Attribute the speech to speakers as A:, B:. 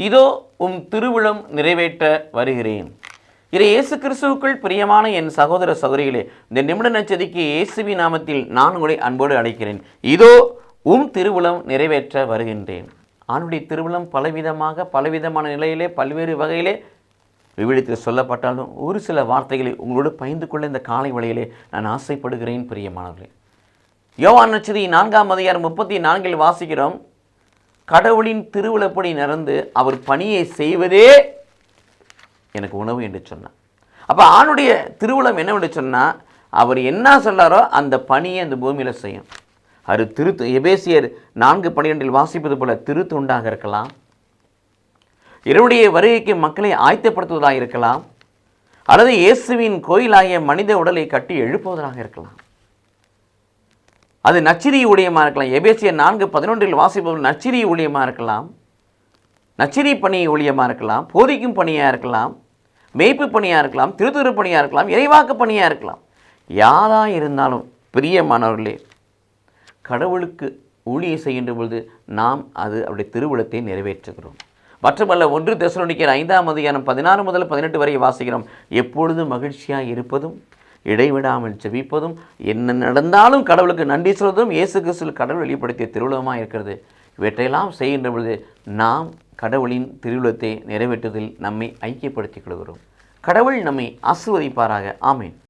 A: இதோ திருவிழம் நிறைவேற்ற வருகிறேன். இயேசு கிறிஸ்துவுக்குள் பிரியமான என் சகோதர சகோதரிகளே, இந்த நிமிட நச்சதிக்கு இயேசுவின் நாமத்தில் நான் உங்களை அன்போடு அழைக்கிறேன். இதோ திருவிழம் நிறைவேற்ற வருகின்றேன். ஆண்டுடைய திருவிழம் பலவிதமான நிலையிலே பல்வேறு வகையிலே விவிலியத்தில் சொல்லப்பட்டாலும் ஒரு சில வார்த்தைகளை உங்களோடு பகிர்ந்து கொள்ள இந்த காலை வேளையிலே நான் ஆசைப்படுகிறேன். பிரியமானவர்களே, யோவான் நற்செய்தி 4:34 வாசிக்கிறோம். கடவுளின் திருவிழப்படி நடந்து அவர் பணியை செய்வதே எனக்கு உணவு என்று சொன்னார். அப்போ ஆணுடைய திருவிழம் என்னவென்று சொன்னால், அவர் என்ன சொல்கிறாரோ அந்த பணியை அந்த பூமியில் செய்யும். அது எபேசியர் 4:12 வாசிப்பது போல திருத்துண்டாக இருக்கலாம், இவருடைய வருகைக்கு மக்களை ஆயத்தப்படுத்துவதாக இருக்கலாம், அல்லது இயேசுவின் கோயிலாகிய மனித உடலை கட்டி எழுப்புவதாக இருக்கலாம். அது நற்செய்தி ஊழியமாக இருக்கலாம். எபேசியர் 4:11 வாசிப்பது நற்செய்தி ஊழியமாக இருக்கலாம், நற்செய்தி பணி ஊழியமாக இருக்கலாம், போதிக்கும் பணியாக இருக்கலாம், மேய்ப்பு பணியாக இருக்கலாம், திருத்துரு பணியாக இருக்கலாம், இறைவாக்கு பணியாக இருக்கலாம். யாராக இருந்தாலும் பிரியமானவர்களே, கடவுளுக்கு ஊழியம் செய்கின்ற பொழுது நாம் அவருடைய திருவிழத்தை நிறைவேற்றுகிறோம். மற்றமல்ல, 1 தெசலோனிக்கேயர் 5:16 முதல் 18 வரை வாசிக்கிறோம். எப்பொழுதும் மகிழ்ச்சியாக இருப்பதும், இடைவிடாமல் ஜெபிப்பதும், என்ன நடந்தாலும் கடவுளுக்கு நன்றி சொல்வதும் இயேசு கிறிஸ்துவில் கடவுள் வெளிப்படுத்திய திருவிழமாக இருக்கிறது. இவற்றையெல்லாம் செய்கின்ற பொழுது நாம் கடவுளின் திருவிழத்தை நிறைவேற்றுவதில் நம்மை ஐக்கியப்படுத்திக் கொள்கிறோம். கடவுள் நம்மை ஆசீர்வதிப்பாராக. ஆமேன்.